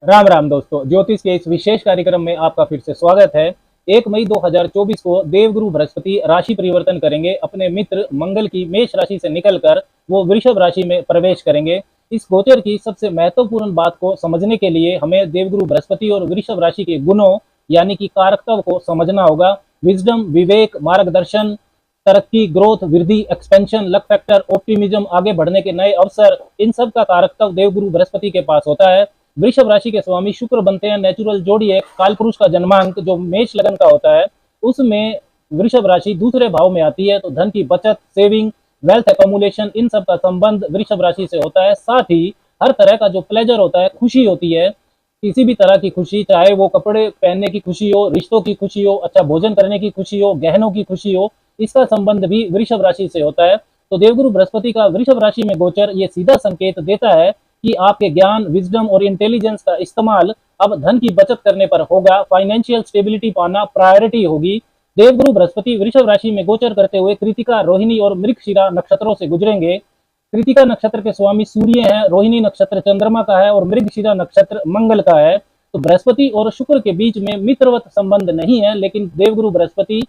राम राम दोस्तों, ज्योतिष के इस विशेष कार्यक्रम में आपका फिर से स्वागत है। 1 मई 2024 को देवगुरु बृहस्पति राशि परिवर्तन करेंगे। अपने मित्र मंगल की मेष राशि से निकलकर वो वृषभ राशि में प्रवेश करेंगे। इस गोचर की सबसे महत्वपूर्ण बात को समझने के लिए हमें देवगुरु बृहस्पति और वृषभ राशि के गुणों यानी कि कारकत्व को समझना होगा। विजडम, विवेक, मार्गदर्शन, तरक्की, ग्रोथ, वृद्धि, एक्सपेंशन, लक फैक्टर, ऑप्टिमिज्म, आगे बढ़ने के नए अवसर, इन सब का कारकत्व देवगुरु बृहस्पति के पास होता है। वृषभ राशि के स्वामी शुक्र बनते हैं। नेचुरल जोड़ी है काल पुरुष का जन्मांक जो मेष लगन का होता है, उसमें वृषभ राशि दूसरे भाव में आती है। तो धन की बचत, सेविंग, वेल्थ एकमुलेशन, इन सब का संबंध वृषभ राशि से होता है। साथ ही हर तरह का जो प्लेजर होता है, खुशी होती है, किसी भी तरह की खुशी, चाहे वो कपड़े पहनने की खुशी हो, रिश्तों की खुशी हो, अच्छा भोजन करने की खुशी हो, गहनों की खुशी हो, इसका संबंध भी वृषभ राशि से होता है। तो देवगुरु बृहस्पति का वृषभ राशि में गोचर ये सीधा संकेत देता है कि आपके ज्ञान, विजडम और इंटेलिजेंस का इस्तेमाल अब धन की बचत करने पर होगा। फाइनेंशियल स्टेबिलिटी पाना प्रायोरिटी होगी। देवगुरु बृहस्पति वृषभ राशि में गोचर करते हुए कृतिका, रोहिणी और मृगशिरा नक्षत्रों से गुजरेंगे। कृतिका नक्षत्र के स्वामी सूर्य हैं, रोहिणी नक्षत्र चंद्रमा का है और मृगशिरा नक्षत्र मंगल का है। तो बृहस्पति और शुक्र के बीच में मित्रवत संबंध नहीं है, लेकिन देवगुरु बृहस्पति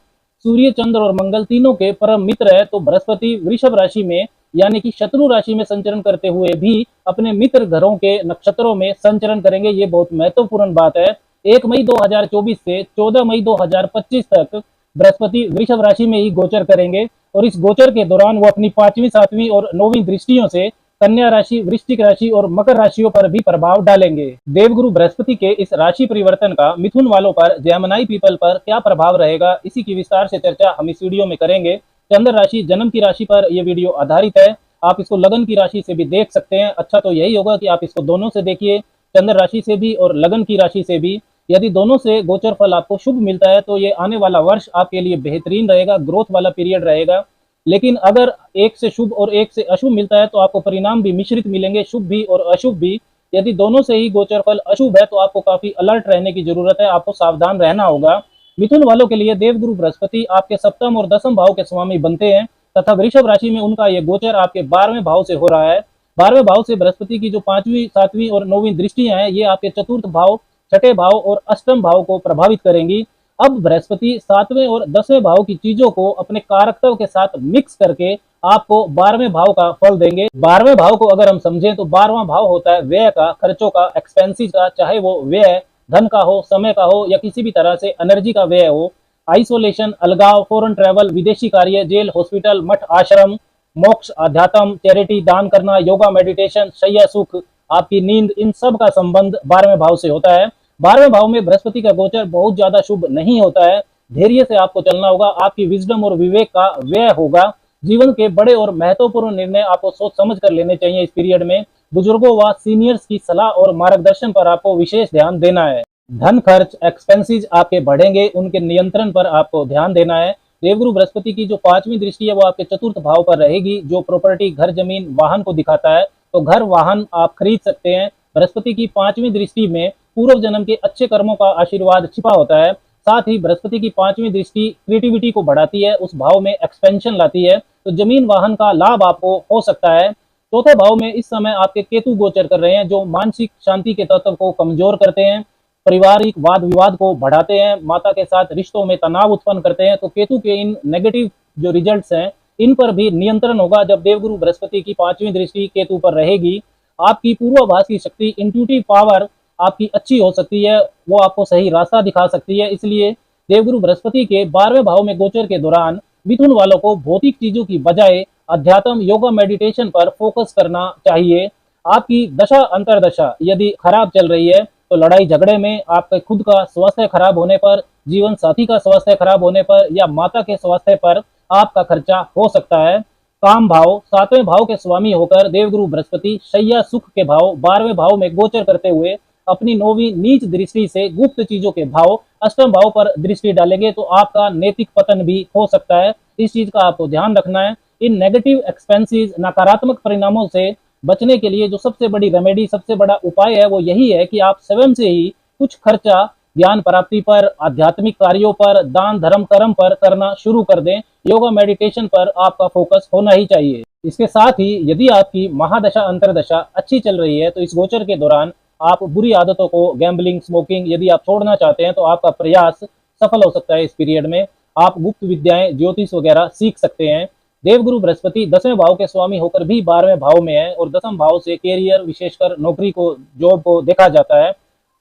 सूर्य, चंद्र और मंगल तीनों के परम मित्र है। तो बृहस्पति वृषभ राशि में यानी कि शत्रु राशि में संचरण करते हुए भी अपने मित्र घरों के नक्षत्रों में संचरण करेंगे। ये बहुत महत्वपूर्ण बात है। 1 मई 2024 से 14 मई 2025 तक बृहस्पति वृषभ राशि में ही गोचर करेंगे और इस गोचर के दौरान वो अपनी 5वीं, 7वीं और 9वीं दृष्टियों से कन्या राशि, वृश्चिक राशि और मकर राशियों पर भी प्रभाव डालेंगे। देवगुरु बृहस्पति के इस राशि परिवर्तन का मिथुन वालों पर, जेमिनी पीपल पर क्या प्रभाव रहेगा, इसी की विस्तार से चर्चा हम इस वीडियो में करेंगे। चंद्र राशि, जन्म की राशि पर यह वीडियो आधारित है। आप इसको लगन की राशि से भी देख सकते हैं। अच्छा तो यही होगा कि आप इसको दोनों से देखिए, चंद्र राशि से भी और लगन की राशि से भी। यदि दोनों से गोचर फल आपको शुभ मिलता है तो ये आने वाला वर्ष आपके लिए बेहतरीन रहेगा, ग्रोथ वाला पीरियड रहेगा। लेकिन अगर एक से शुभ और एक से अशुभ मिलता है तो आपको परिणाम भी मिश्रित मिलेंगे, शुभ भी और अशुभ भी। यदि दोनों से ही गोचर फल अशुभ है तो आपको काफी अलर्ट रहने की जरूरत है, आपको सावधान रहना होगा। मिथुन वालों के लिए देवगुरु बृहस्पति आपके सप्तम और दसम भाव के स्वामी बनते हैं तथा वृषभ राशि में उनका यह गोचर आपके 12वें भाव से हो रहा है। 12वें भाव से बृहस्पति की जो 5वीं, 7वीं और 9वीं दृष्टियां हैं, ये आपके चतुर्थ भाव, छठे भाव और अष्टम भाव को प्रभावित करेंगी। अब बृहस्पति 7वें और 10वें भाव की चीजों को अपने कारकत्व के साथ मिक्स करके आपको 12वें भाव का फल देंगे। 12वें भाव को अगर हम समझें तो 12वां भाव होता है व्यय का, खर्चों का, एक्सपेंसिस का, चाहे वो व्यय धन का हो, समय का हो या किसी भी तरह से एनर्जी का व्यय हो। आइसोलेशन, अलगाव, फॉरेन ट्रैवल, विदेशी कार्य, जेल, हॉस्पिटल, मठ, आश्रम, मोक्ष, अध्यात्म, चैरिटी, दान करना, योगा, मेडिटेशन, शैया सुख, आपकी नींद, इन सब का संबंध 12वें भाव से होता है। 12वें भाव में बृहस्पति का गोचर बहुत ज्यादा शुभ नहीं होता है। धैर्य से आपको चलना होगा, आपकी विजडम और विवेक का व्यय होगा। जीवन के बड़े और महत्वपूर्ण निर्णय आपको सोच समझ कर लेने चाहिए इस पीरियड में। बुजुर्गों व सीनियर्स की सलाह और मार्गदर्शन पर आपको विशेष ध्यान देना है। धन खर्च, एक्सपेंसेस आपके बढ़ेंगे, उनके नियंत्रण पर आपको ध्यान देना है। देवगुरु बृहस्पति की जो 5वीं दृष्टि है वो आपके चतुर्थ भाव पर रहेगी, जो प्रॉपर्टी, घर, जमीन, वाहन को दिखाता है। तो घर, वाहन आप खरीद सकते हैं। बृहस्पति की 5वीं दृष्टि में पूर्व जन्म के अच्छे कर्मों का आशीर्वाद छिपा होता है। साथ ही बृहस्पति की 5वीं दृष्टि क्रिएटिविटी को बढ़ाती है, उस भाव में एक्सपेंशन लाती है। तो जमीन, वाहन का लाभ आपको हो सकता है। चौथे भाव में इस समय आपके केतु गोचर कर रहे हैं, जो मानसिक शांति के तत्व को कमजोर करते हैं, पारिवारिक वाद विवाद को बढ़ाते हैं, माता के साथ रिश्तों में तनाव उत्पन्न करते हैं। तो केतु के इन नेगेटिव जो रिजल्ट्स हैं, इन पर भी नियंत्रण होगा जब देवगुरु बृहस्पति की 5वीं दृष्टि केतु पर रहेगी। आपकी पूर्वाभास की शक्ति, इंट्यूटिव पावर आपकी अच्छी हो सकती है, वो आपको सही रास्ता दिखा सकती है। इसलिए देवगुरु बृहस्पति के 12वें भाव में गोचर के दौरान मिथुन वालों को भौतिक चीजों की बजाय अध्यात्म, योगा, मेडिटेशन पर फोकस करना चाहिए। आपकी दशा अंतरदशा यदि खराब चल रही है तो लड़ाई झगड़े में, आपके खुद का स्वास्थ्य खराब होने पर, जीवन साथी का स्वास्थ्य खराब होने पर या माता के स्वास्थ्य पर आपका खर्चा हो सकता है। काम भाव, 7वें भाव के स्वामी होकर देवगुरु बृहस्पति शैया सुख के भाव 12वें भाव में गोचर करते हुए अपनी 9वीं नीच दृष्टि से गुप्त चीजों के भाव अष्टम भाव पर दृष्टि डालेंगे। तो आपका नैतिक पतन भी हो सकता है, इस चीज का आपको ध्यान रखना है। इन नेगेटिव एक्सपेंसेस, नकारात्मक परिणामों से बचने के लिए जो सबसे बड़ी रेमेडी, सबसे बड़ा उपाय है वो यही है कि आप स्वयं से ही कुछ खर्चा ज्ञान प्राप्ति पर, आध्यात्मिक कार्यों पर, दान धर्म कर्म पर करना शुरू कर दें। योगा मेडिटेशन पर आपका फोकस होना ही चाहिए। इसके साथ ही यदि आपकी महादशा अंतरदशा अच्छी चल रही है तो इस गोचर के दौरान आप बुरी आदतों को, गैम्बलिंग, स्मोकिंग यदि आप छोड़ना चाहते हैं तो आपका प्रयास सफल हो सकता है। इस पीरियड में आप गुप्त विद्याएं, ज्योतिष वगैरह सीख सकते हैं। देवगुरु बृहस्पति 10वें भाव के स्वामी होकर भी 12वें भाव में है और 10वें भाव से कैरियर, विशेषकर नौकरी को, जॉब को देखा जाता है।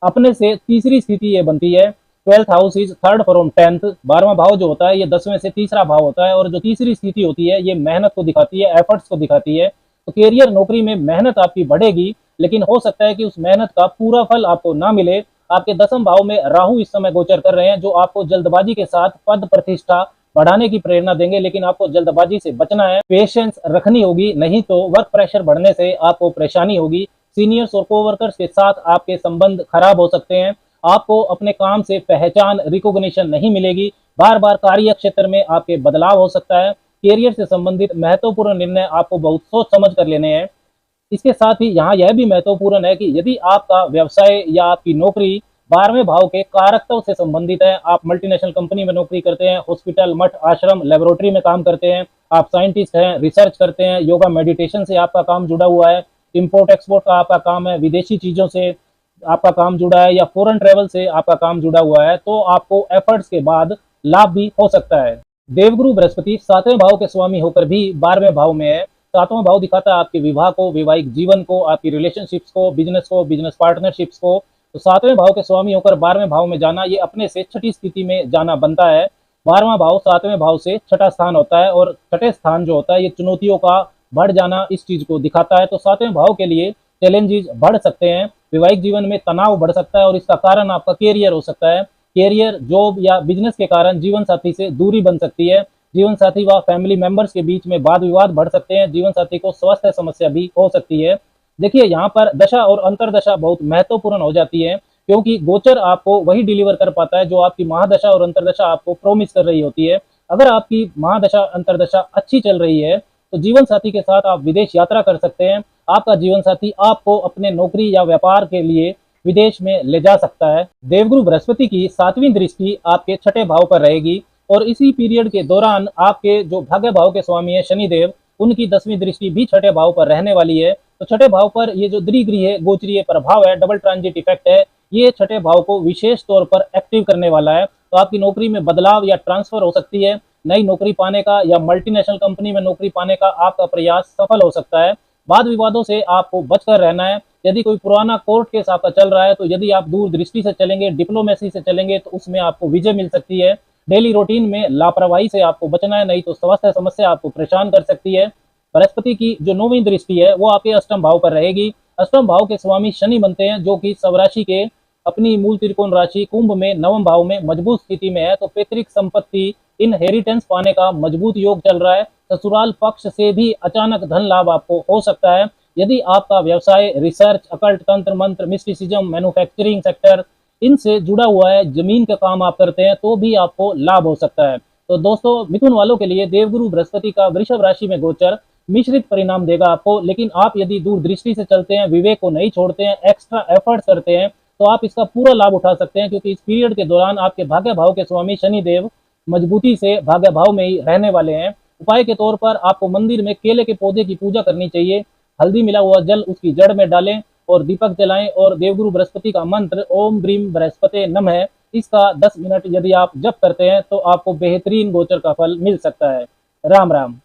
अपने से तीसरी स्थिति ये बनती है। 12th house is third from 10th। 12वां भाव जो होता है ये 10वें से तीसरा भाव होता है और जो तीसरी स्थिति होती है ये मेहनत को दिखाती है, एफर्ट्स को दिखाती है। तो कैरियर, नौकरी में मेहनत आपकी बढ़ेगी, लेकिन हो सकता है कि उस मेहनत का पूरा फल आपको ना मिले। आपके 10वें भाव में राहु इस समय गोचर कर रहे हैं, जो आपको जल्दबाजी के साथ पद प्रतिष्ठा बढ़ाने की प्रेरणा देंगे, लेकिन आपको जल्दबाजी से बचना है, पेशेंस रखनी होगी, नहीं तो वर्क प्रेशर बढ़ने से आपको परेशानी होगी। सीनियर्स और कोवर्कर्स के साथ आपके संबंध खराब हो सकते हैं। आपको अपने काम से पहचान, रिकॉग्निशन नहीं मिलेगी। बार बार कार्य क्षेत्र में आपके बदलाव हो सकता है। कैरियर से संबंधित महत्वपूर्ण निर्णय आपको बहुत सोच समझ कर लेने हैं। इसके साथ ही यहाँ यह भी महत्वपूर्ण है कि यदि आपका व्यवसाय या आपकी नौकरी 12वें भाव के कारकत्व से संबंधित है, आप मल्टीनेशनल कंपनी में नौकरी करते हैं, हॉस्पिटल, मठ, आश्रम, लेबोरेटरी में काम करते हैं, आप साइंटिस्ट हैं, रिसर्च करते हैं, योगा मेडिटेशन से आपका काम जुड़ा हुआ है, इंपोर्ट एक्सपोर्ट का आपका काम है, विदेशी चीजों से आपका काम जुड़ा है या फॉरेन ट्रेवल से आपका काम जुड़ा हुआ है, तो आपको एफर्ट्स के बाद लाभ भी हो सकता है। देवगुरु बृहस्पति 7वें भाव के स्वामी होकर भी 12वें भाव में है। 7वां भाव दिखाता है आपके विवाह को, वैवाहिक जीवन को, आपकी रिलेशनशिप्स को, बिजनेस पार्टनरशिप्स को। तो 7वें भाव के स्वामी होकर 12वें भाव में जाना, ये अपने से छठी स्थिति में जाना बनता है। 12वां भाव 7वें भाव से छठा स्थान होता है और छठे स्थान जो होता है ये चुनौतियों का बढ़ जाना इस चीज को दिखाता है। तो 7वें भाव के लिए चैलेंजेस बढ़ सकते हैं, वैवाहिक जीवन में तनाव बढ़ सकता है और इसका कारण आपका कैरियर हो सकता है। कैरियर, जॉब या बिजनेस के कारण जीवन साथी से दूरी बन सकती है। जीवन साथी व फैमिली मेंबर्स के बीच में वाद विवाद बढ़ सकते हैं। जीवन साथी को स्वास्थ्य समस्या भी हो सकती है। देखिए, यहाँ पर दशा और अंतरदशा बहुत महत्वपूर्ण हो जाती है, क्योंकि गोचर आपको वही डिलीवर कर पाता है जो आपकी महादशा और अंतरदशा आपको प्रोमिस कर रही होती है। अगर आपकी महादशा अंतरदशा अच्छी चल रही है तो जीवन साथी के साथ आप विदेश यात्रा कर सकते हैं। आपका जीवन साथी आपको अपने नौकरी या व्यापार के लिए विदेश में ले जा सकता है। देवगुरु बृहस्पति की 7वीं दृष्टि आपके छठे भाव पर रहेगी और इसी पीरियड के दौरान आपके जो भाग्य भाव के स्वामी है शनिदेव, उनकी 10वीं दृष्टि भी छठे भाव पर रहने वाली है। तो छठे भाव पर ये जो द्विगृह है, गोचरीय प्रभाव है, डबल ट्रांजिट इफेक्ट है, ये छठे भाव को विशेष तौर पर एक्टिव करने वाला है। तो आपकी नौकरी में बदलाव या ट्रांसफर हो सकती है। नई नौकरी पाने का या मल्टीनेशनल कंपनी में नौकरी पाने का आपका प्रयास सफल हो सकता है। वाद विवादों से आपको बचकर रहना है। यदि कोई पुराना कोर्ट केस आपका चल रहा है तो यदि आप दूरदृष्टि से चलेंगे, डिप्लोमेसी से चलेंगे, तो उसमें आपको विजय मिल सकती है। डेली रूटीन में लापरवाही से आपको बचना है, नहीं तो स्वास्थ्य समस्या आपको परेशान कर सकती है। बृहस्पति की जो 9वीं दृष्टि है वो आपके अष्टम भाव पर रहेगी। अष्टम भाव के स्वामी शनि बनते हैं, जो कि स्वराशि के अपनी मूल त्रिकोण राशि कुंभ में 9वें भाव में मजबूत स्थिति में है। तो पैतृक संपत्ति, इनहेरिटेंस पाने का मजबूत योग चल रहा है। ससुराल पक्ष से भी अचानक धन लाभ आपको हो सकता है। यदि आपका व्यवसाय रिसर्च, अकल्ट, तंत्र मंत्र, मिस्टिसिज्म, मैन्युफैक्चरिंग सेक्टर इनसे जुड़ा हुआ है, जमीन का काम आप करते हैं, तो भी आपको लाभ हो सकता है। तो दोस्तों, मिथुन वालों के लिए देवगुरु बृहस्पति का वृषभ राशि में गोचर मिश्रित परिणाम देगा आपको, लेकिन आप यदि दूरदृष्टि से चलते हैं, विवेक को नहीं छोड़ते हैं, एक्स्ट्रा एफर्ट्स करते हैं, तो आप इसका पूरा लाभ उठा सकते हैं। क्योंकि इस पीरियड के दौरान आपके भाग्य भाव के स्वामी शनिदेव मजबूती से भाग्य भाव में ही रहने वाले हैं। उपाय के तौर पर आपको मंदिर में केले के पौधे की पूजा करनी चाहिए। हल्दी मिला हुआ जल उसकी जड़ में डालें और दीपक जलाएं और देवगुरु बृहस्पति का मंत्र ओम ब्रीम बृहस्पति नमः, इसका 10 मिनट यदि आप जप करते हैं तो आपको बेहतरीन गोचर का फल मिल सकता है। राम राम।